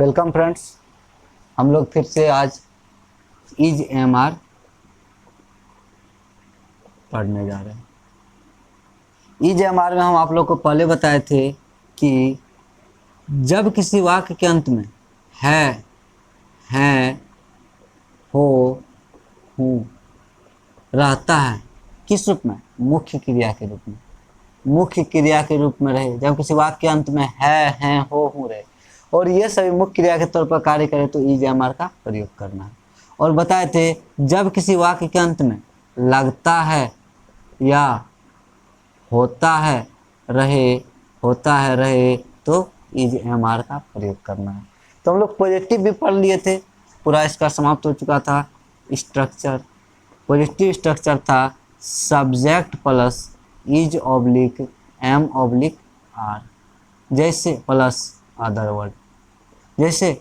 Welcome friends. हम लोग फिर से आज इज एम आर पढ़ने जा रहे हैं। इज एम आर में हम आप लोग को पहले बताए थे कि जब किसी वाक्य के अंत में है, हैं, हो, हूँ रहता है, किस रूप में? मुख्य क्रिया के रूप में। मुख्य क्रिया के रूप में रहे, जब किसी वाक्य के अंत में है, हैं, हो, हूँ रहे और ये सभी मुख्य क्रिया के तौर पर कार्य करे तो इज एम आर का प्रयोग करना है। और बताए थे जब किसी वाक्य के अंत में लगता है या होता है रहे तो इज एम आर का प्रयोग करना है। तो हम लोग पॉजिटिव भी पढ़ लिए थे, पूरा इसका समाप्त हो चुका था। स्ट्रक्चर, पॉजिटिव स्ट्रक्चर था subject plus is oblique am oblique are, जैसे प्लस अदर वर्ड, जैसे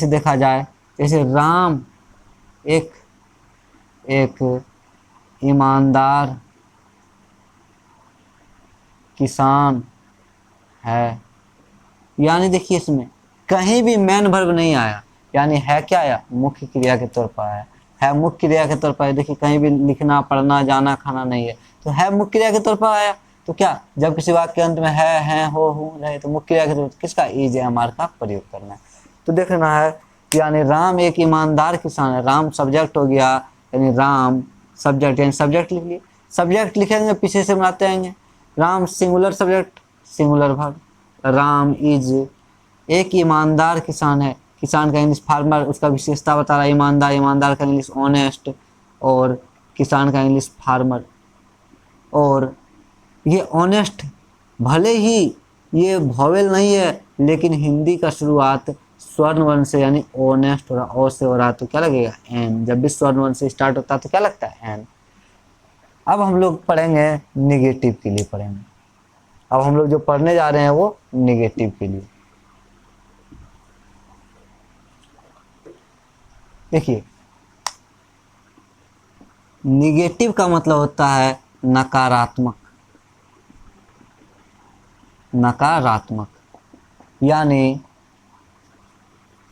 देखा जाए, जैसे राम एक ईमानदार किसान है। यानी देखिए इसमें कहीं भी मैन वर्ब नहीं आया, यानी है क्या आया? मुख्य क्रिया के तौर पर आया। है मुख्य क्रिया के तौर पर, देखिए कहीं भी लिखना, पढ़ना, जाना, खाना नहीं है, तो है मुख्य क्रिया के तौर पर आया। तो क्या जब किसी वाक्य के अंत में है, हैं, हो, हूँ रहे तो मुख्य क्रिया के तौर पर किसका? इज एम आर का प्रयोग करना है। तो देखना है यानी राम एक ईमानदार किसान है। राम सब्जेक्ट हो गया, यानी राम सब्जेक्ट, यानी सब्जेक्ट लिख लिए। सब्जेक्ट लिखेंगे पीछे से बनाते आएंगे। Ram singular subject, singular verb. Ram is एक ईमानदार किसान है। किसान का इंग्लिश फार्मर, उसका विशेषता बता रहा है ईमानदार। ईमानदार का इंग्लिश ऑनेस्ट और किसान का इंग्लिश फार्मर। और ये ऑनेस्ट भले ही ये वॉवेल नहीं है, लेकिन हिंदी का शुरुआत स्वर्ण वर्ण से यानी ऑनेस्ट हो रहा, ओ से हो रहा, तो क्या लगेगा? एन। जब भी स्वर्ण वर्ण से स्टार्ट होता है तो क्या लगता है? एन। अब हम लोग पढ़ेंगे निगेटिव के लिए पढ़ेंगे। अब हम लोग जो पढ़ने जा रहे हैं वो निगेटिव के लिए। देखिए निगेटिव का मतलब होता है नकारात्मक। नकारात्मक यानी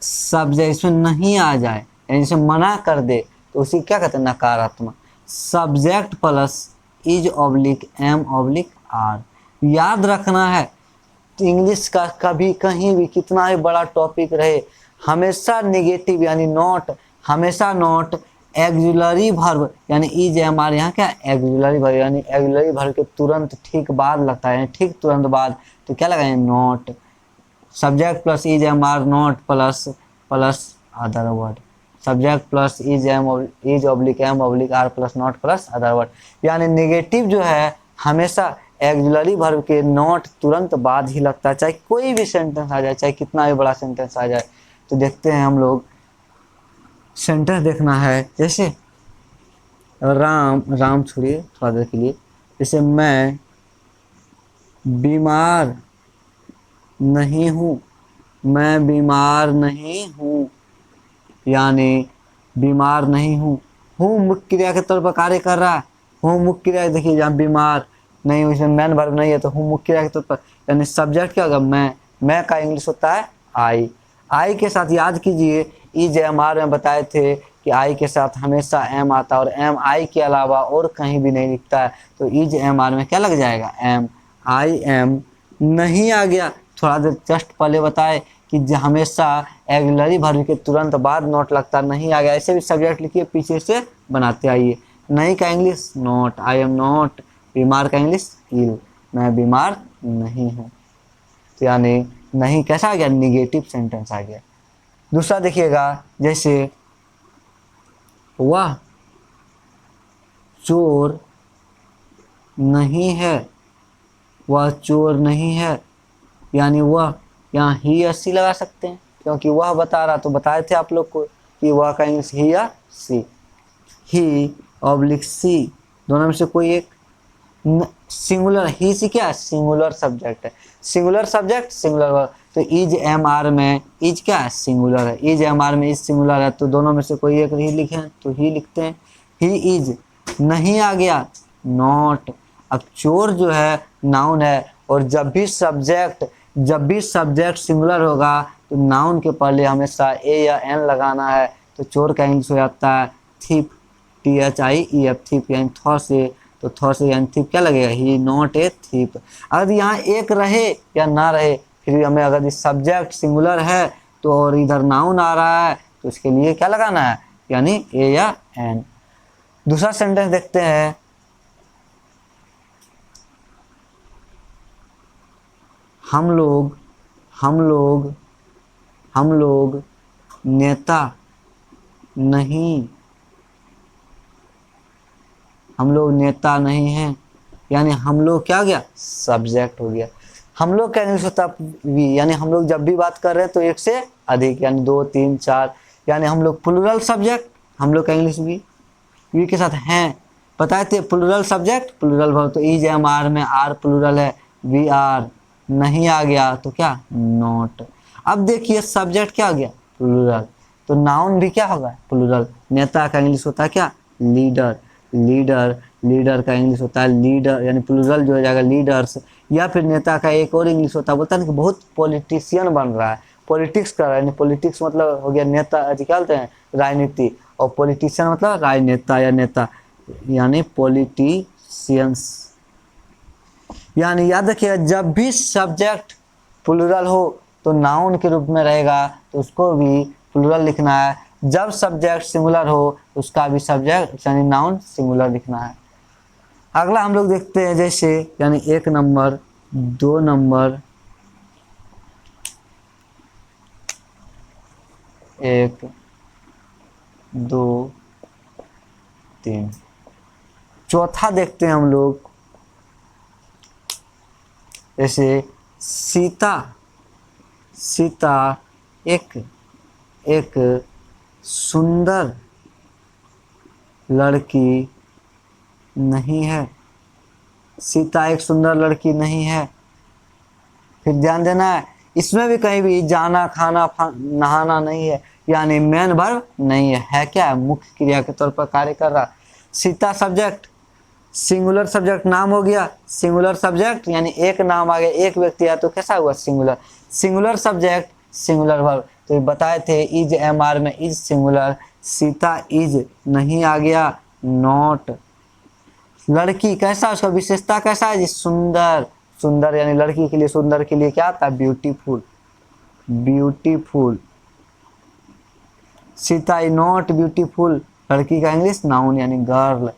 सब इसमें नहीं आ जाए, यानी जैसे मना कर दे तो उसी क्या कहते हैं? नकारात्मक। Subject plus is oblique am oblique are. याद रखना है इंग्लिश का कभी कहीं भी कितना ही बड़ा टॉपिक रहे, हमेशा नेगेटिव यानी नॉट, हमेशा नॉट एक्सिलरी वर्ब यानी इज एम आर। यहाँ क्या? एक्सिलरी वर्ब, यानी एक्सिलरी वर्ब के तुरंत ठीक बाद लगता है, ठीक तुरंत बाद, तो क्या लगाएंगे? Not. Subject plus is am are, not plus other word. Subject plus is oblique am oblique are plus not plus other word. यानी नेगेटिव जो है हमेशा एक्सिलरी वर्ब के नॉट तुरंत बाद ही लगता है, चाहे कोई भी सेंटेंस आ जाए, चाहे कितना भी बड़ा सेंटेंस आ जाए। तो देखते हैं हम लोग, सेंटेंस देखना है। जैसे राम छोड़िए थोड़ा देर के लिए, जैसे मैं बीमार नहीं हूँ, मैं बीमार नहीं हूँ, यानी बीमार नहीं हूँ। हूँ मुख्य क्रिया के तौर पर कार्य कर रहा है। हूँ मुख्य क्रिया, देखिए जहाँ बीमार नहीं हूँ, इसमें मैन वर्ब नहीं है, तो हूँ मुख्य क्रिया के तौर पर, यानी सब्जेक्ट क्या होगा? मैं का इंग्लिश होता है आई। आई के साथ याद कीजिए इज एम आर में बताए थे कि आई के साथ हमेशा एम आता है और एम आई के अलावा और कहीं भी नहीं लिखता है, तो इज एम आर में क्या लग जाएगा? एम। आई एम नहीं आ गया, थोड़ा देर जस्ट पहले बताए कि हमेशा एक्सिलरी वर्ब के तुरंत बाद नॉट लगता, नहीं आ गया, ऐसे भी सब्जेक्ट लिखिए पीछे से बनाते आइए। नहीं का English not, I am not. बीमार का इंग्लिश इल, मैं बीमार नहीं हूँ। तो यानी नहीं कैसा आ गया? निगेटिव सेंटेंस आ गया। दूसरा देखिएगा, जैसे वह चोर नहीं है, वह चोर नहीं है, यानी वह, यहाँ ही या सी लगा सकते हैं क्योंकि वह बता रहा, तो बताए थे आप लोग को कि वह का इंग्लिश ही या सी। ही ऑब्लिक सी, दोनों में से कोई एक। सिंगुलर ही सी क्या? सिंगुलर सब्जेक्ट है। सिंगुलर सब्जेक्ट सिंगुलर वर्ब, तो इज एम आर में इज क्या है? सिंगुलर है। इज एम आर में इज सिंगुलर है, तो दोनों में से कोई एक ही लिखे तो ही लिखते हैं। He is. नहीं आ गया नॉट। अब चोर जो है नाउन है और जब भी सब्जेक्ट सिंगुलर होगा तो नाउन के पहले हमेशा ए या एन लगाना है। तो चोर का इंग्लिश हो जाता है थीप, THIEF, थीप यानी थॉ से, तो थॉ से यानी थीप क्या लगेगा, ही नॉट ए थीप। अगर यहाँ एक रहे या ना रहे, फिर भी हमें अगर सब्जेक्ट सिंगुलर है तो और इधर नाउन आ रहा है तो इसके लिए क्या लगाना है, यानी ए या एन। दूसरा सेंटेंस देखते हैं। हम लोग नेता नहीं, हम लोग नेता नहीं हैं, यानी हम लोग क्या हो गया, सब्जेक्ट हो गया। हम लोग का इंग्लिश होता है वी, यानी हम लोग जब भी बात कर रहे हैं तो एक से अधिक, यानी 2 3 4, यानी हम लोग प्लूरल सब्जेक्ट, हम लोग का इंग्लिश वी के साथ हैं। बताए थे प्लूरल सब्जेक्ट प्लूरल वर्ब, तो इज एम आर में आर प्लूरल है, वी आर, नहीं आ गया तो क्या, नॉट। अब देखिए सब्जेक्ट क्या हो गया, प्लूरल, तो नाउन भी क्या होगा, प्लूरल। नेता का इंग्लिश होता है क्या, लीडर, लीडर का इंग्लिश होता है लीडर, यानी प्लूरल जो हो जाएगा लीडर्स। या फिर नेता का एक और इंग्लिश होता है, बोलता है कि बहुत पॉलिटिशियन बन रहा है, पॉलिटिक्स कर रहा है, पॉलिटिक्स मतलब हो गया नेता, क्या बोलते हैं, राजनीति, और पॉलिटिशियन मतलब राजनेता या नेता, यानी पॉलिटिशियंस। यानी याद रखिएगा जब भी सब्जेक्ट प्लूरल हो तो नाउन के रूप में रहेगा, तो उसको भी प्लूरल लिखना है। जब सब्जेक्ट सिंगुलर हो उसका भी सब्जेक्ट यानी नाउन सिंगुलर लिखना है। अगला हम लोग देखते हैं, जैसे यानी 1 नंबर, 2 नंबर, 1 2 3। चौथा देखते हैं हम लोग, जैसे सीता एक सुंदर लड़की नहीं है, सीता एक सुंदर लड़की नहीं है। फिर ध्यान देना है, इसमें भी कहीं भी जाना, खाना, नहाना नहीं है, यानी मेन वर्ब नहीं है क्या है, मुख्य क्रिया के तौर पर कार्य कर रहा। सीता सब्जेक्ट, सिंगुलर सब्जेक्ट नाम हो गया, सिंगुलर सब्जेक्ट यानी एक नाम आ गया, एक व्यक्ति है तो कैसा हुआ, सिंगुलर सब्जेक्ट सिंगुलर वर्ब। तो बताए थे इज एम आर में इज सिंगुलर, सीता इज नहीं आ गया, नॉट। लड़की कैसा, उसका विशेषता कैसा है जी, सुंदर यानी लड़की के लिए, सुंदर के लिए क्या आता है, beautiful. Sita is not beautiful, लड़की का इंग्लिश नाउन यानी गर्ल।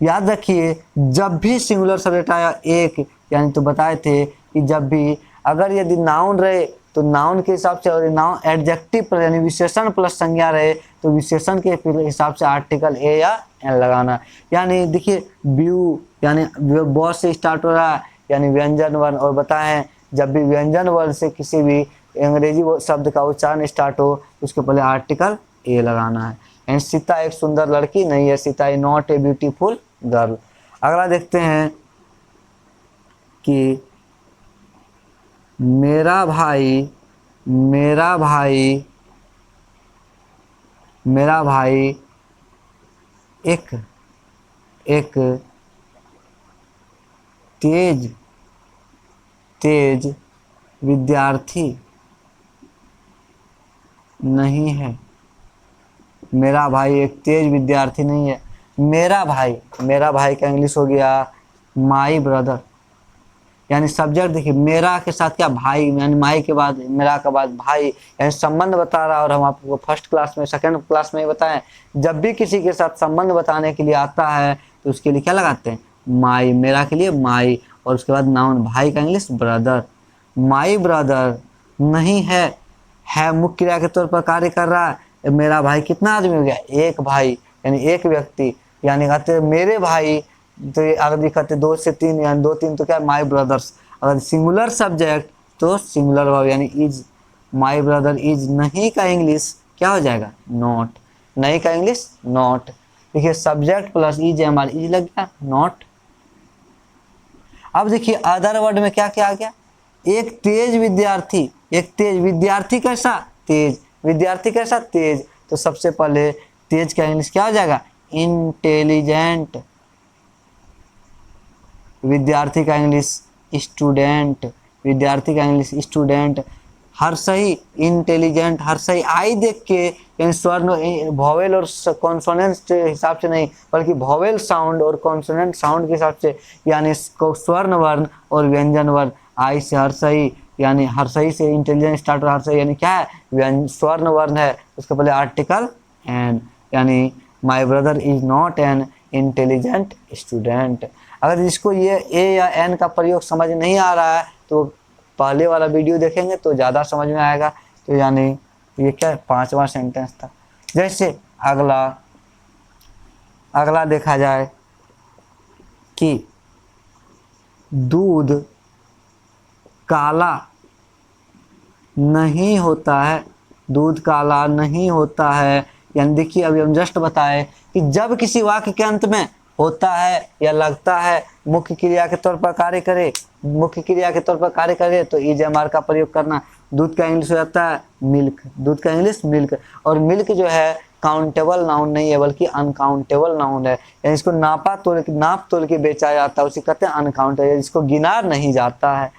याद रखिए जब भी सिंगुलर सब्जेक्ट आया एक, यानी तो बताए थे कि जब भी अगर यदि नाउन रहे तो नाउन के हिसाब से, और नाउन एडजेक्टिव यानी विशेषण प्लस संज्ञा रहे तो विशेषण के हिसाब से आर्टिकल ए या एन लगाना। यानी देखिए ब्यू यानी बॉस से स्टार्ट हो रहा है, यानी व्यंजन वर्ण, और बताएं जब भी व्यंजन वर्ण से किसी भी अंग्रेजी शब्द का उच्चारण स्टार्ट हो उसके पहले आर्टिकल ए लगाना है। एंड सीता एक सुंदर लड़की नहीं है, Sita is not a beautiful girl. अगला देखते हैं कि मेरा भाई एक तेज विद्यार्थी नहीं है, मेरा भाई एक तेज विद्यार्थी नहीं है। मेरा भाई का इंग्लिश हो गया माई ब्रदर, यानी सब्जेक्ट देखिए मेरा के साथ क्या, भाई, यानी माई के बाद मेरा के बाद भाई, यानी संबंध बता रहा। और हम आपको फर्स्ट क्लास में, सेकंड क्लास में बताएं, जब भी किसी के साथ संबंध बताने के लिए आता है तो उसके लिए क्या लगाते हैं, माई, मेरा के लिए माई, और उसके बाद नाउन, भाई का इंग्लिश ब्रदर। माई ब्रदर नहीं है मुख्य क्रिया के तौर पर कार्य कर रहा है। मेरा भाई कितना आदमी हो गया, एक भाई, यानी एक व्यक्ति, यानी कहते मेरे भाई, तो अगर दिखाते 2 से 3 यानी 2 3 तो क्या, माई ब्रदर्स। अगर सिंगुलर सब्जेक्ट तो सिंगुलर वर्ब यानी इज, माई ब्रदर इज। नहीं का इंग्लिश क्या हो जाएगा, नॉट, नहीं का इंग्लिश नॉट। देखिए subject plus is am are, is लग गया, नॉट। अब देखिए अदर वर्ड में क्या क्या आ गया, एक तेज विद्यार्थी कैसा, विद्यार्थी कैसा, तेज। तो सबसे पहले तेज का इंग्लिश क्या हो जाएगा, इंटेलिजेंट। विद्यार्थी का इंग्लिश स्टूडेंट, विद्यार्थी का इंग्लिश स्टूडेंट। हर सही इंटेलिजेंट, हर सही आई देख के, यानी स्वर्ण वॉवेल और कॉन्सोनेंट के हिसाब से नहीं, बल्कि वॉवेल साउंड और कॉन्सोनेंट साउंड के हिसाब से, यानी स्वर्ण वर्ण और व्यंजन वर्ण। आई से हर सही, यानी हर सही से इंटेलिजेंट स्टार्ट, हर सही यानी क्या है, स्वर्ण वर्ण है, उसके पहले आर्टिकल एन, यानी माई brother is not an intelligent student. अगर इसको ये ए या एन का प्रयोग समझ नहीं आ रहा है तो पहले वाला वीडियो देखेंगे तो ज़्यादा समझ में आएगा। तो यानी ये क्या है, 5वां सेंटेंस था। जैसे अगला अगला देखा जाए कि दूध काला नहीं होता है, दूध काला नहीं होता है। यानी देखिए अभी हम जस्ट बताए कि जब किसी वाक्य के अंत में होता है या लगता है मुख्य क्रिया के तौर पर कार्य करे, मुख्य क्रिया के तौर पर कार्य करे तो इज एम आर का प्रयोग करना। दूध का इंग्लिश हो जाता है मिल्क, दूध का इंग्लिश मिल्क। और मिल्क जो है काउंटेबल नाउन नहीं है बल्कि अनकाउंटेबल नाउन है, यानी इसको नाप तोल के बेचा जाता है, उसे कहते हैं अनकाउंटेबल, इसको गिना नहीं जाता है।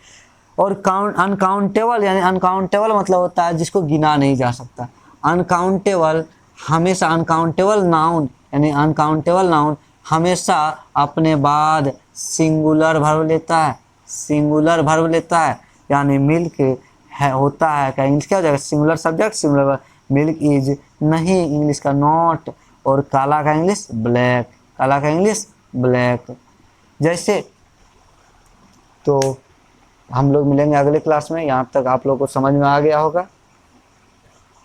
और अनकाउंटेबल, यानी अनकाउंटेबल मतलब होता है जिसको गिना नहीं जा सकता। अनकाउंटेबल हमेशा, अनकाउंटेबल नाउन यानी अनकाउंटेबल नाउन हमेशा अपने बाद सिंगुलर वर्ब लेता है, सिंगुलर वर्ब लेता है। यानी मिल्क है होता है का इंग्लिश क्या हो जाएगा, singular subject singular verb. Milk is नहीं, इंग्लिश का नॉट। और काला का इंग्लिश ब्लैक, काला का इंग्लिश ब्लैक। जैसे तो हम लोग मिलेंगे अगले क्लास में। यहाँ तक आप लोग को समझ में आ गया होगा।